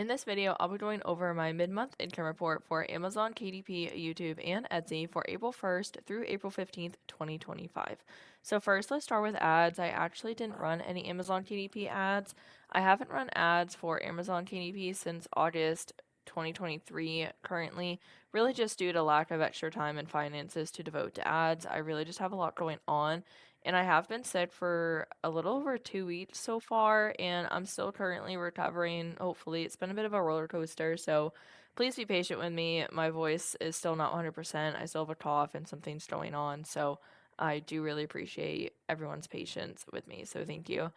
In this video, I'll be going over my mid-month income report for Amazon, KDP, YouTube, and Etsy for April 1st through April 15th, 2025. So first, let's start with ads. I actually didn't run any Amazon KDP ads. I haven't run ads for Amazon KDP since August 2023 currently, really just due to lack of extra time and finances to devote to ads. I really just have a lot going on. And I have been sick for a little over 2 weeks so far, and I'm still currently recovering. Hopefully, it's been a bit of a roller coaster, so please be patient with me. My voice is still not 100%. I still have a cough and some things going on, so I do really appreciate everyone's patience with me, so thank you.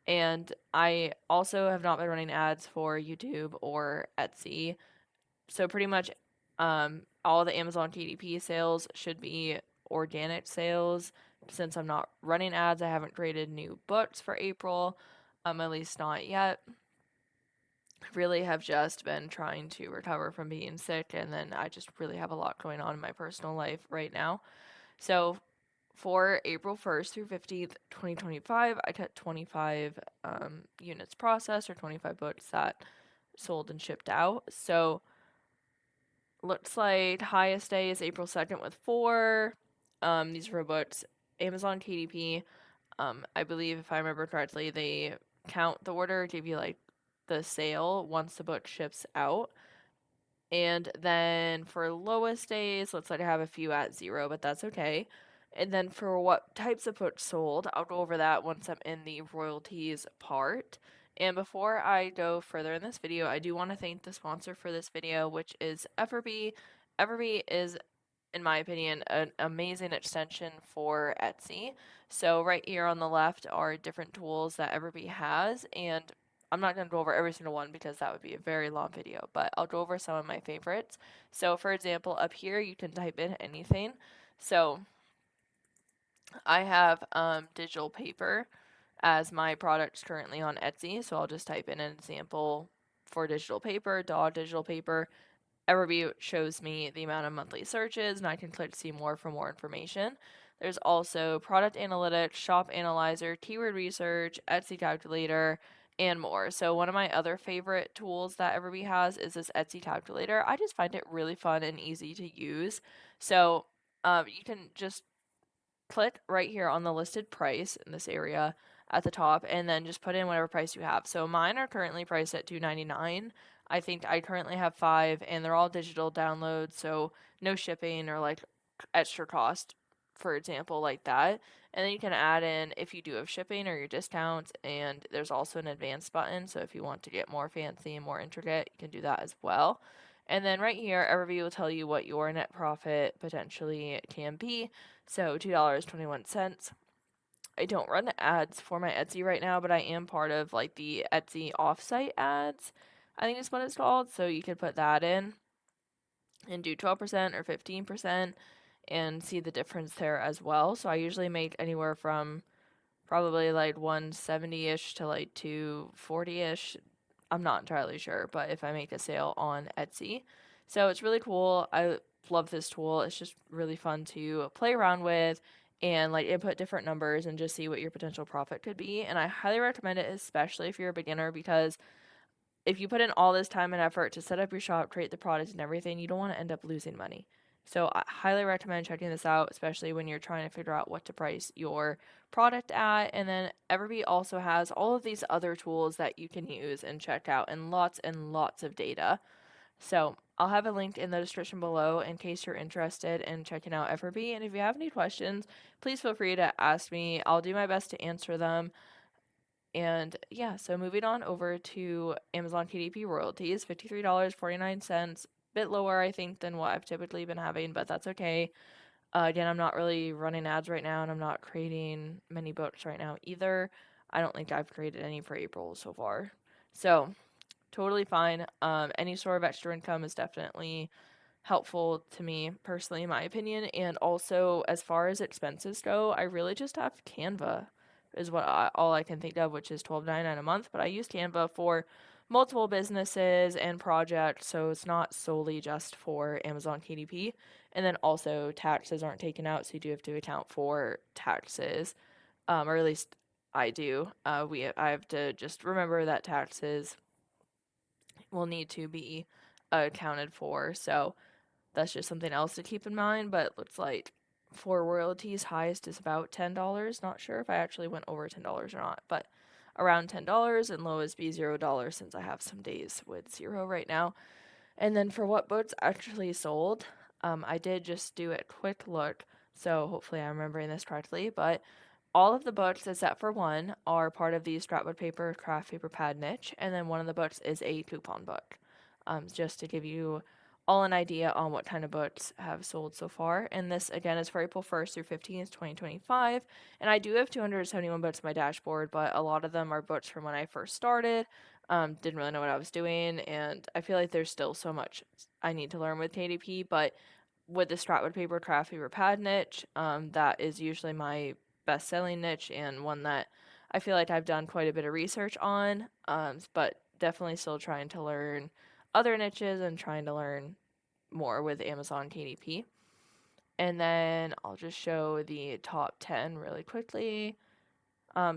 And I also have not been running ads for YouTube or Etsy, so pretty much all the Amazon KDP sales should be organic sales. Since I'm not running ads, I haven't created new books for April, at least not yet. Really have just been trying to recover from being sick, and then I just really have a lot going on in my personal life right now. So for April 1st through 15th, 2025, I cut 25 units processed, or 25 books that sold and shipped out. So looks like highest day is April 2nd with 4. These were books. Amazon KDP, I believe if I remember correctly, they count the order, give you like the sale once the book ships out. And then for lowest days, looks like I have a few at 0, but that's okay. And then for what types of books sold, I'll go over that once I'm in the royalties part. And before I go further in this video, I do want to thank the sponsor for this video, which is Everbee. Everbee is, in my opinion, an amazing extension for Etsy. So right here on the left are different tools that Everbee has, and I'm not going to go over every single one because that would be a very long video, but I'll go over some of my favorites. So for example, up here you can type in anything. So I have digital paper as my products currently on Etsy, so I'll just type in an example for digital paper, dog digital paper. Everbee shows me the amount of monthly searches, and I can click see more for more information. There's also product analytics, shop analyzer, keyword research, Etsy calculator, and more. So one of my other favorite tools that Everbee has is this Etsy calculator. I just find it really fun and easy to use. So you can just click right here on the listed price in this area at the top, and then just put in whatever price you have. So mine are currently priced at $2.99. I think I currently have 5, and they're all digital downloads, so no shipping or like extra cost, for example, like that. And then you can add in if you do have shipping or your discounts, and there's also an advanced button, so if you want to get more fancy and more intricate, you can do that as well. And then right here, Everview will tell you what your net profit potentially can be. So $2.21. I don't run ads for my Etsy right now, but I am part of like the Etsy offsite ads, I think is what it's called. So you could put that in and do 12% or 15% and see the difference there as well. So I usually make anywhere from probably like 170-ish to like 240-ish. I'm not entirely sure, but if I make a sale on Etsy. So it's really cool. I love this tool. It's just really fun to play around with and like input different numbers and just see what your potential profit could be. And I highly recommend it, especially if you're a beginner, because if you put in all this time and effort to set up your shop, create the products and everything, you don't want to end up losing money. So I highly recommend checking this out, especially when you're trying to figure out what to price your product at. And then Everbee also has all of these other tools that you can use and check out, and lots of data. So I'll have a link in the description below in case you're interested in checking out Everbee. And if you have any questions, please feel free to ask me. I'll do my best to answer them. And yeah, so moving on over to Amazon KDP royalties, $53.49, bit lower I think than what I've typically been having, but that's okay. Again, I'm not really running ads right now, and I'm not creating many books right now either. I don't think I've created any for April so far. So totally fine. Any sort of extra income is definitely helpful to me personally, in my opinion. And also, as far as expenses go, I really just have Canva is all I can think of, which is $12.99 a month. But I use Canva for multiple businesses and projects, so it's not solely just for Amazon KDP. And then also taxes aren't taken out, so you do have to account for taxes, or at least I do. I have to just remember that taxes will need to be accounted for. So that's just something else to keep in mind. But it looks like for royalties, highest is about $10. Not sure if I actually went over $10 or not, but around $10, and lowest be $0 since I have some days with zero right now. And then for what boats actually sold, I did just do a quick look, so hopefully I'm remembering this correctly, but all of the books, except for one, are part of the scrapbook paper craft paper pad niche, and then one of the books is a coupon book. Just to give you all an idea on what kind of books have sold so far. And this again is for April 1st through 15th, 2025. And I do have 271 books on my dashboard, but a lot of them are books from when I first started. Didn't really know what I was doing, and I feel like there's still so much I need to learn with KDP, but with the scrapwood paper craft paper pad niche, that is usually my best selling niche and one that I feel like I've done quite a bit of research on, but definitely still trying to learn other niches and trying to learn more with Amazon KDP. And then I'll just show the top 10 really quickly.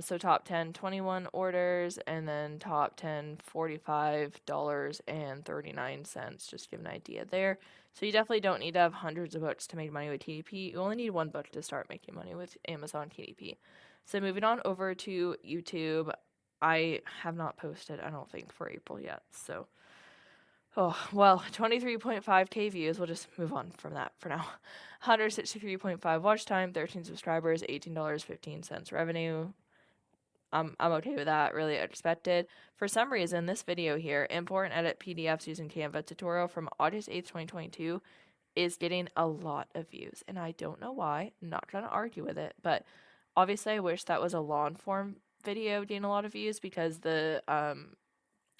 So top 10, 21 orders, and then top 10, $45.39. Just give an idea there. So you definitely don't need to have hundreds of books to make money with KDP. You only need one book to start making money with Amazon KDP. So moving on over to YouTube, I have not posted, I don't think, for April yet. So, oh, well, 23.5K views. We'll just move on from that for now. 163.5 watch time, 13 subscribers, $18.15 revenue. I'm okay with that, really expected. For some reason, this video here, import and edit PDFs using Canva tutorial from August 8th, 2022, is getting a lot of views. And I don't know why. I'm not going to argue with it. But obviously, I wish that was a long form video getting a lot of views because the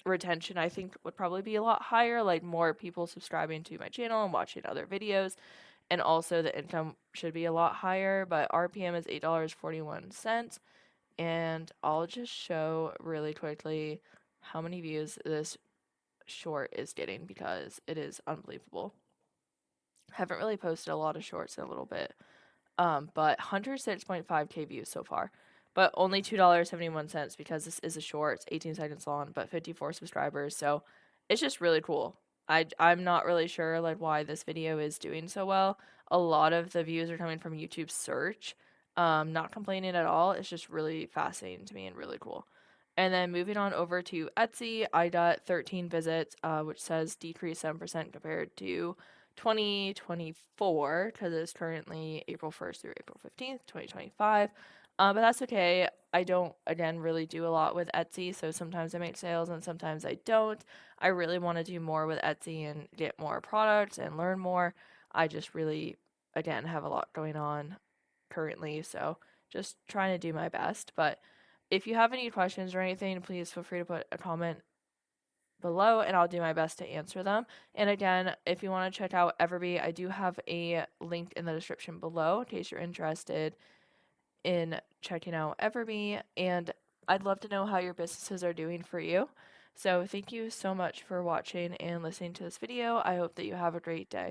retention, I think, would probably be a lot higher. Like more people subscribing to my channel and watching other videos. And also, the income should be a lot higher. But RPM is $8.41. And I'll just show really quickly how many views this short is getting because it is unbelievable. Haven't really posted a lot of shorts in a little bit, but 106.5K views so far, but only $2.71 because this is a short. It's 18 seconds long, but 54 subscribers, so it's just really cool. I'm not really sure like why this video is doing so well. A lot of the views are coming from YouTube search. Not complaining at all. It's just really fascinating to me and really cool. And then moving on over to Etsy, I got 13 visits, which says decrease 7% compared to 2024 because it's currently April 1st through April 15th, 2025. But that's okay. I don't, again, really do a lot with Etsy, so sometimes I make sales and sometimes I don't. I really want to do more with Etsy and get more products and learn more. I just really, again, have a lot going on currently, so just trying to do my best. But if you have any questions or anything, please feel free to put a comment below and I'll do my best to answer them. And again, if you want to check out Everbee, I do have a link in the description below in case you're interested in checking out Everbee. And I'd love to know how your businesses are doing for you. So thank you so much for watching and listening to this video. I hope that you have a great day.